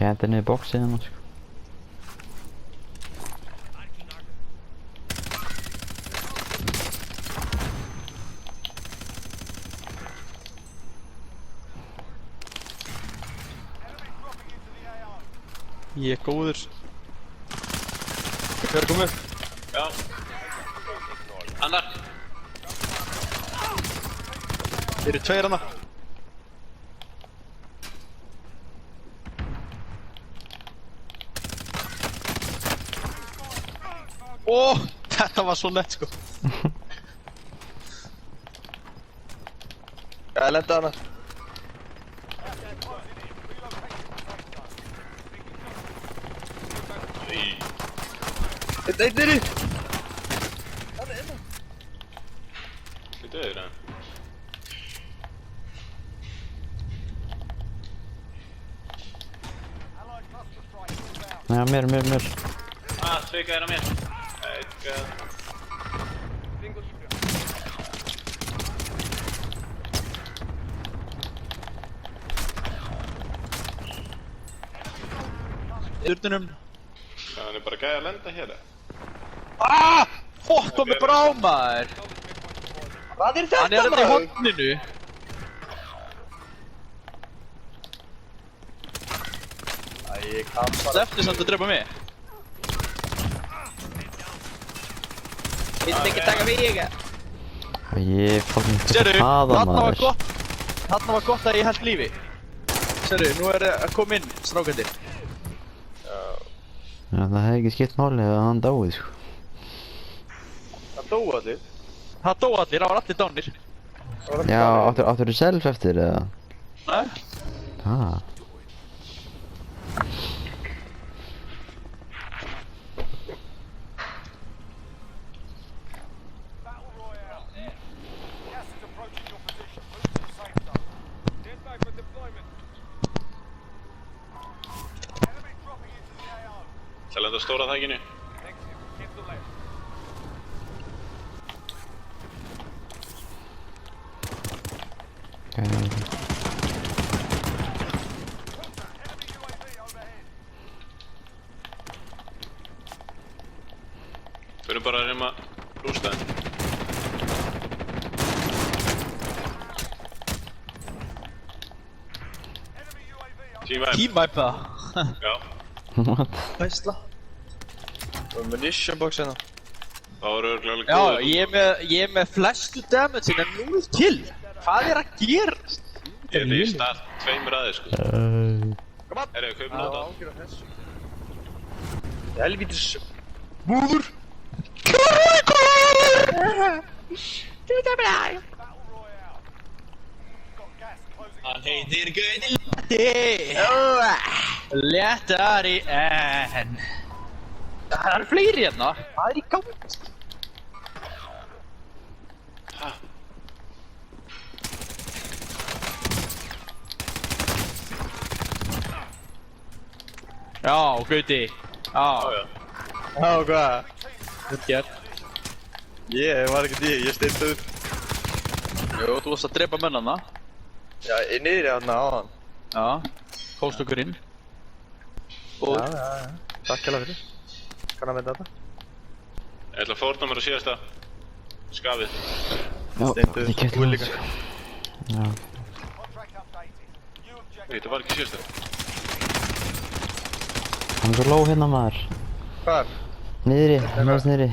Gæti niður boxið hérna sko. Ég góður. Hver kom upp? Já. Annar. Þeir eru tveir hana. Ó, þetta var svo nett sko. Ég lendi hana. Einn niðri! Hann er innan. Þið döður hann. Nei, mér. Tvika er á mér. Urdunum. Hann er bara gæði að lenda hér. Fokk, kom með brá maður. Hvað er Hann er þetta hérna í horninu. Ég kann bara. Sleppti samt að drepa mig. Vill ekki taka mig. Ég fucking Sérðu, haða þarna var maður. gott. Þarna var gott að ég held lífi. Sérðu, nú er að koma inn, strákandir. Já, það hefði ekki skipt máli ef hann dáið sko. Það dói allir. Það dó allir, það var allir dánir. Já, áttur þú self eftir eða? Nei. Ah. Það lenda á stóra þækinu. Við erum bara að reyna að rústa þeim. Team-wipe það. Já. What? Veistla. Munition box hérna. Það var örgulega alveg Já, góður. ég er með flestu damage en 0 kill. Hvað er að gerast? Ég er í start 2 aðeins sko. Herru, kaupum nota. Ágjör á þessu. Helvítis. Múður. Hann heitir Gauti Latti. Léttari en. Það eru fleiri hérna. Hvað er í gangi? Já, Gauti. Já. Já, hvað? Þetta gert. Ég var ekkert ég steindi upp. Jú, þú varst að drepa mönnana. Já, ég niðri hérna á hann. Já. Kóst okkur inn. Og Já. Takk hérlega fyrir. Kann að mynda þetta. Ég ætla að fórna mér á síðasta skafið. Já, Steindu, ég kefti þú það líka. sko. Já. Nei, þetta var ekki síðasta. Hann er svo low hérna maður. Hvar? Niðri, mest niðri.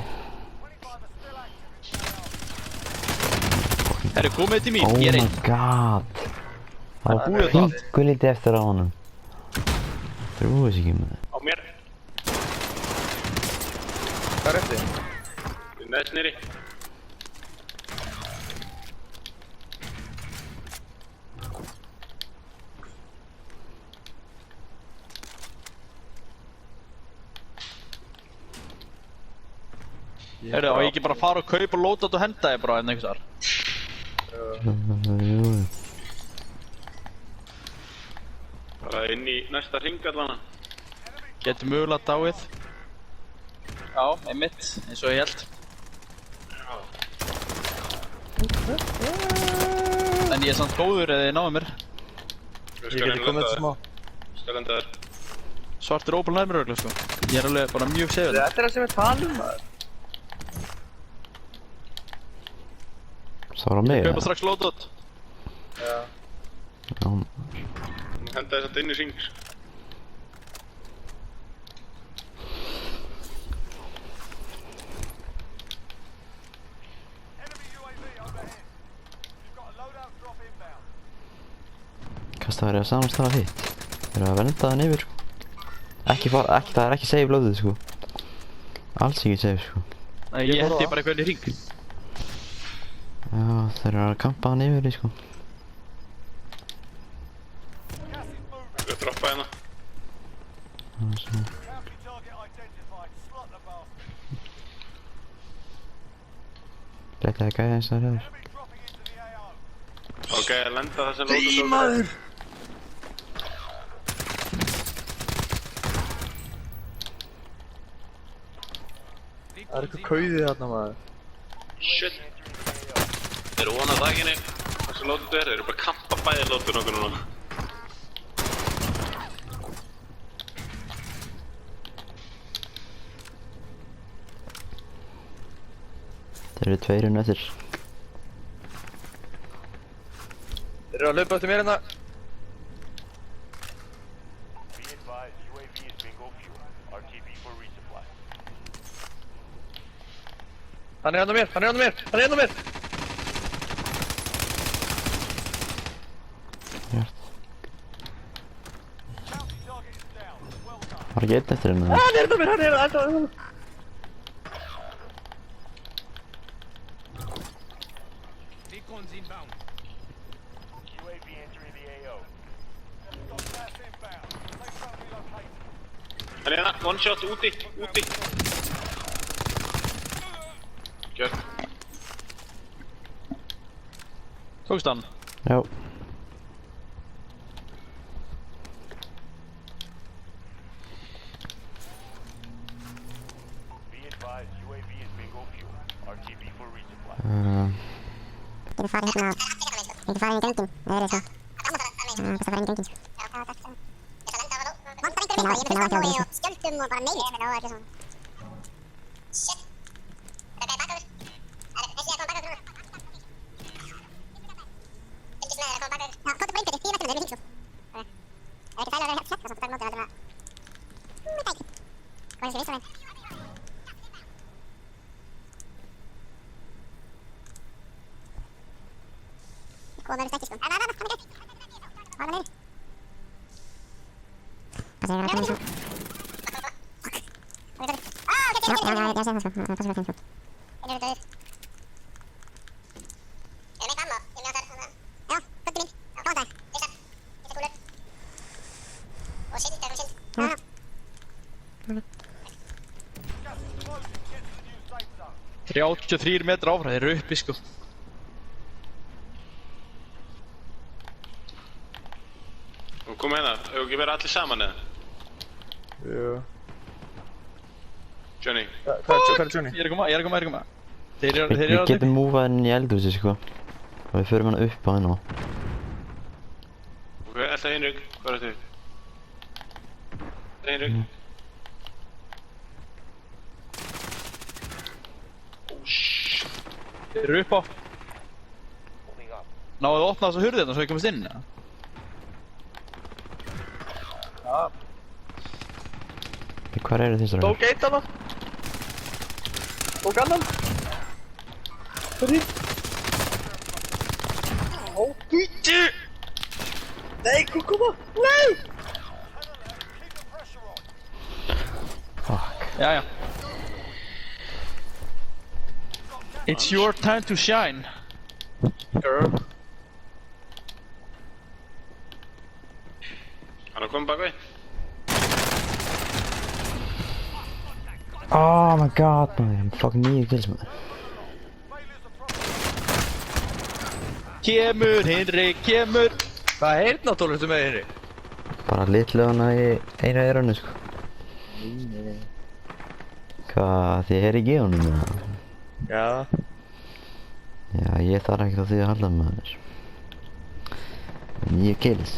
Herru, komið til mín, Oh ég er my einn. god. Það búið var það. pingu lítið eftir á honum. Trúið sér ekki með það. Á mér. Hvað er eftir? Við neðst nýri. Herru, á ég ekki bara að fara og kaupa og lóta þetta og henda þig bara en einhvers þar? Jú. Bara inn í næsta hring allan. Getur mögulega dáið. Já, einmitt, eins og ég held. En ég er samt góður eða þið náðu mér. Ég Ég geti komið þetta smá. Skal lenda þér. Svartur Opel nærmurögla sko. Ég er alveg bara mjög sefið. Þetta er það sem við talum maður. Sára mig, Kaupa strax loadout. Já. Já, Henda þess að inn í hring. kasta verið á saman stað hitt. Þeir eru að venda þann yfir, sko. Það er ekki save loadið, sko. Alls ekki save, sko. Nei, ég hendi bara eitthvað inn í hring. Já, þeir eru að kampa þann yfir, sko. Við droppa hérna. Það er svona. Leitaði gæði eins og það er. Ok, lenda það sem lóta svo. Maður! Það er eitthvað kauðið þarna maður. Shit. Þeir eru vonað þakinni. Það sem lóta þeir eru bara að kampa bæði lótur nokkuð núna. Þeir eru tveirinn eftir. Þeir eru að hlaupa eftir mér hérna. Be advised, UAV is bingo fuel. RTB for resupply. Hann er hérna mér, hann er hérna mér, hann er hérna mér! Hjart. Var ekki einn eftir henni? Hann er hérna mér, hann er hérna mér! UAV entering the AO. Hann er hérna, one shot, úti. Gjört. Tókst hann? Já. Be advised, UAV is bingo fuel. RTB for resupply. Getur farið hérna á... Getur farið inn í gengin, það er svo. Það kostar að fara inn í gengin, sko. Finna á ekki á því, sko. Skjöldum og bara neynir. Ég meina á ekki svona. Shit. Þetta er bakgrunn. Það er að koma bakgrunn núna. Fylgist með þér að koma bakgrunn. Já, komdu bara inn fyrir, 10 metrum, við erum í hring, sko. Það er ekki sælega að vera hérna, svo það er mótið heldur að... Það er ekki. Hvað er þessi vinstra veginn? Góða verður stætti, sko. Hann er gætt. Hvað er það? Það segir að það er svo. Já, ég sé það, sko. Það passar að finna, sko. Þeir eru döður. Ég er með gamma, ég er með þar. Já, kvöldu mín. Já, góðan dag. Lýsa kúlur. Og synd, erum synd. Já. 33 metra áfram, þeir eru uppi sko. Og kom hérna, hefur ekki verið allir saman eða? Jú. Johnny. Hvað er Johnny? Ég er að koma. Þeir eru Við að getum múfað inn í eldhúsi, sko. Og við förum hann upp á henn og... Ok, alltaf Hinrik, hvað er þetta? Hinrik. Oh shit. Þeir eru upp á. Náðu að opna þessa hurðina svo ég komist inn, eða? Hvar eru þið strákar? Tók eitt hana. Tók annan. Hverri? Ó, býttu! Nei, koma! Nei! Fuck. Jæja. It's your time to shine. Girl. Hann er komið bak við. Oh my god, man. I'm fucking 9 kills, man. Kemur, Hinrik, kemur. Hvað heyrnartól ertu með henni? Bara litlu hana í eina eyranu, sko. Hvað, þið er í gefunum, eða? Já. Já, ég þarf ekkert á því að halda, maður. 9 kills.